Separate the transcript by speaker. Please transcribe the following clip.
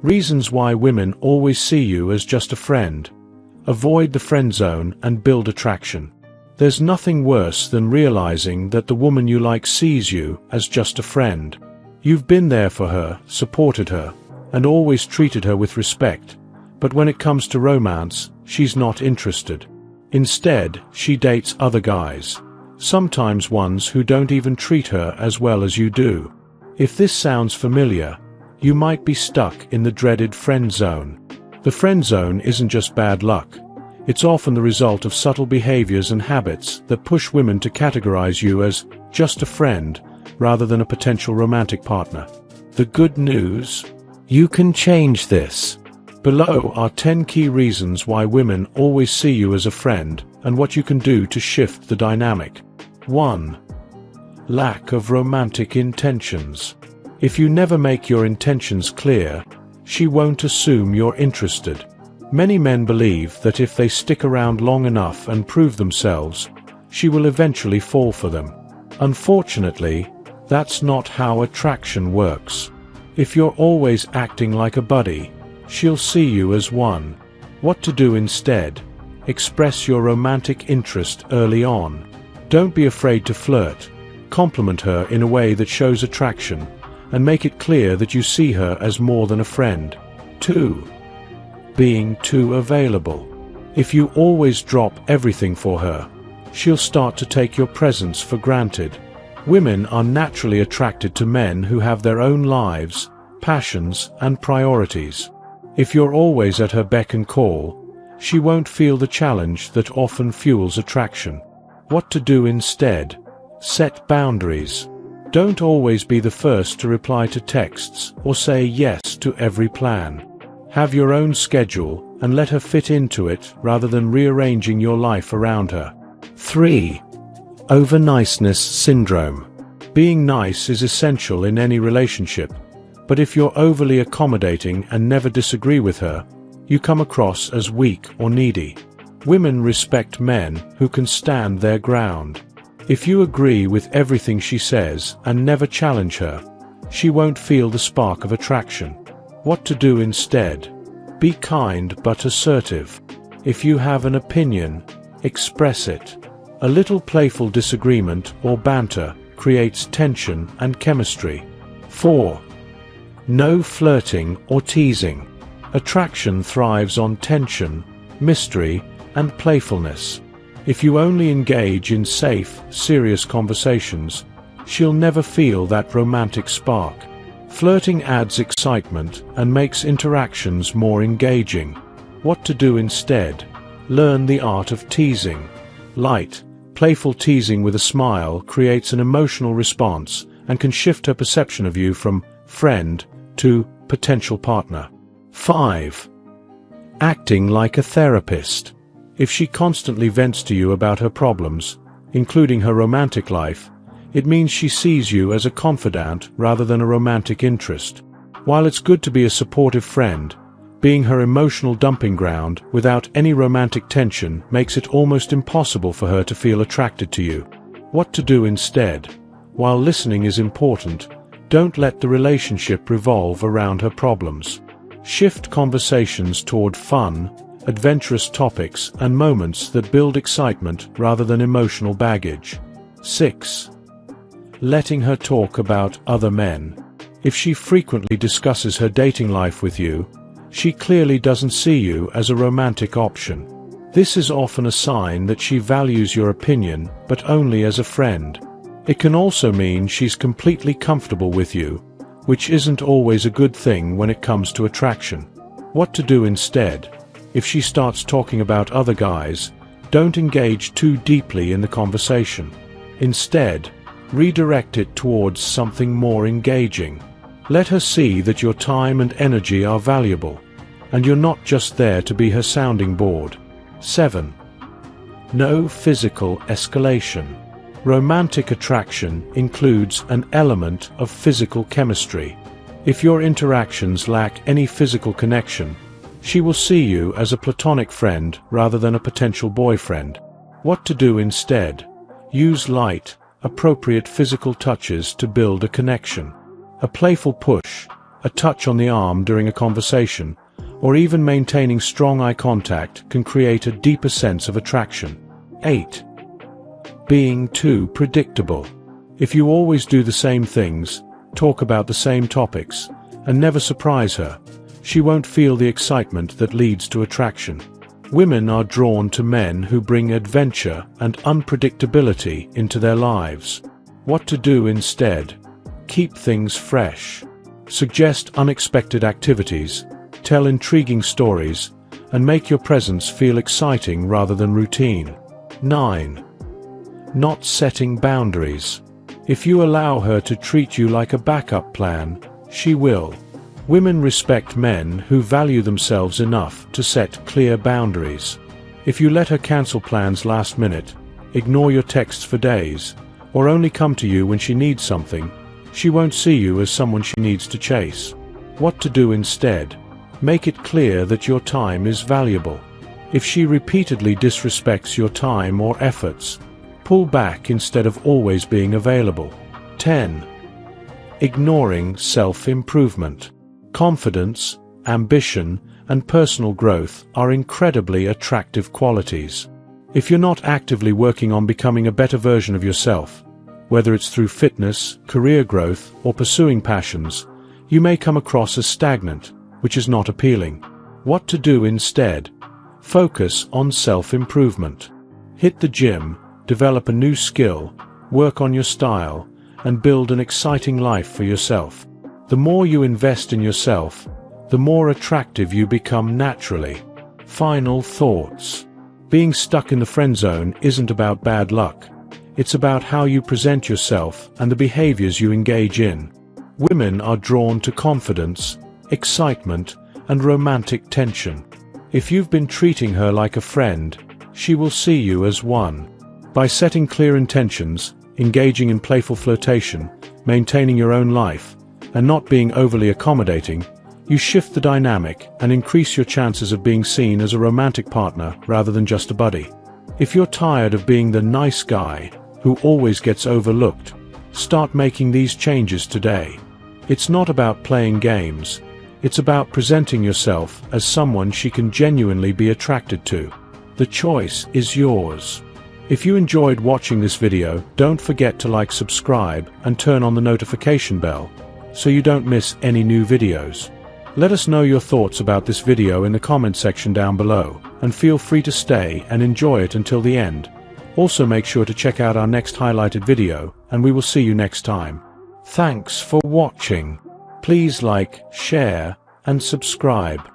Speaker 1: Reasons why women always see you as just a friend. Avoid the friend zone and build attraction. There's nothing worse than realizing that the woman you like sees you as just a friend. You've been there for her, supported her, and always treated her with respect, but when it comes to romance, she's not interested. Instead, she dates other guys, sometimes ones who don't even treat her as well as you do. If this sounds familiar, you might be stuck in the dreaded friend zone. The friend zone isn't just bad luck. It's often the result of subtle behaviors and habits that push women to categorize you as just a friend rather than a potential romantic partner. The good news? You can change this. Below are 10 key reasons why women always see you as a friend and what you can do to shift the dynamic. 1. Lack of romantic intentions. If you never make your intentions clear, she won't assume you're interested. Many men believe that if they stick around long enough and prove themselves, she will eventually fall for them. Unfortunately, that's not how attraction works. If you're always acting like a buddy, she'll see you as one. What to do instead? Express your romantic interest early on. Don't be afraid to flirt. Compliment her in a way that shows attraction, and make it clear that you see her as more than a friend. 2. Being too available. If you always drop everything for her, she'll start to take your presence for granted. Women are naturally attracted to men who have their own lives, passions, and priorities. If you're always at her beck and call, she won't feel the challenge that often fuels attraction. What to do instead? Set boundaries. Don't always be the first to reply to texts or say yes to every plan. Have your own schedule and let her fit into it rather than rearranging your life around her. 3. Over-niceness syndrome. Being nice is essential in any relationship, but if you're overly accommodating and never disagree with her, you come across as weak or needy. Women respect men who can stand their ground. If you agree with everything she says and never challenge her, she won't feel the spark of attraction. What to do instead? Be kind but assertive. If you have an opinion, express it. A little playful disagreement or banter creates tension and chemistry. 4. No flirting or teasing. Attraction thrives on tension, mystery, and playfulness. If you only engage in safe, serious conversations, she'll never feel that romantic spark. Flirting adds excitement and makes interactions more engaging. What to do instead? Learn the art of teasing. Light, playful teasing with a smile creates an emotional response and can shift her perception of you from friend to potential partner. 5. Acting like a therapist. If she constantly vents to you about her problems, including her romantic life, it means she sees you as a confidant rather than a romantic interest. While it's good to be a supportive friend, being her emotional dumping ground without any romantic tension makes it almost impossible for her to feel attracted to you. What to do instead? While listening is important, don't let the relationship revolve around her problems. Shift conversations toward fun, adventurous topics and moments that build excitement rather than emotional baggage. 6. Letting her talk about other men. If she frequently discusses her dating life with you, she clearly doesn't see you as a romantic option. This is often a sign that she values your opinion, but only as a friend. It can also mean she's completely comfortable with you, which isn't always a good thing when it comes to attraction. What to do instead? If she starts talking about other guys, don't engage too deeply in the conversation. Instead, redirect it towards something more engaging. Let her see that your time and energy are valuable, and you're not just there to be her sounding board. 7. No physical escalation. Romantic attraction includes an element of physical chemistry. If your interactions lack any physical connection, she will see you as a platonic friend rather than a potential boyfriend. What to do instead? Use light, appropriate physical touches to build a connection. A playful push, a touch on the arm during a conversation, or even maintaining strong eye contact can create a deeper sense of attraction. 8. Being too predictable. If you always do the same things, talk about the same topics, and never surprise her, she won't feel the excitement that leads to attraction. Women are drawn to men who bring adventure and unpredictability into their lives. What to do instead? Keep things fresh. Suggest unexpected activities, tell intriguing stories, and make your presence feel exciting rather than routine. 9. Not setting boundaries. If you allow her to treat you like a backup plan, she will. Women respect men who value themselves enough to set clear boundaries. If you let her cancel plans last minute, ignore your texts for days, or only come to you when she needs something, she won't see you as someone she needs to chase. What to do instead? Make it clear that your time is valuable. If she repeatedly disrespects your time or efforts, pull back instead of always being available. 10. Ignoring self-improvement. Confidence, ambition, and personal growth are incredibly attractive qualities. If you're not actively working on becoming a better version of yourself, whether it's through fitness, career growth, or pursuing passions, you may come across as stagnant, which is not appealing. What to do instead? Focus on self-improvement. Hit the gym, develop a new skill, work on your style, and build an exciting life for yourself. The more you invest in yourself, the more attractive you become naturally. Final thoughts. Being stuck in the friend zone isn't about bad luck. It's about how you present yourself and the behaviors you engage in. Women are drawn to confidence, excitement, and romantic tension. If you've been treating her like a friend, she will see you as one. By setting clear intentions, engaging in playful flirtation, maintaining your own life, and not being overly accommodating, you shift the dynamic and increase your chances of being seen as a romantic partner rather than just a buddy. If you're tired of being the nice guy who always gets overlooked, start making these changes today. It's not about playing games. It's about presenting yourself as someone she can genuinely be attracted to. The choice is yours. If you enjoyed watching this video, don't forget to like, subscribe, and turn on the notification bell, so you don't miss any new videos. Let us know your thoughts about this video in the comment section down below, and feel free to stay and enjoy it until the end. Also make sure to check out our next highlighted video, and we will see you next time. Thanks for watching. Please like, share, and subscribe.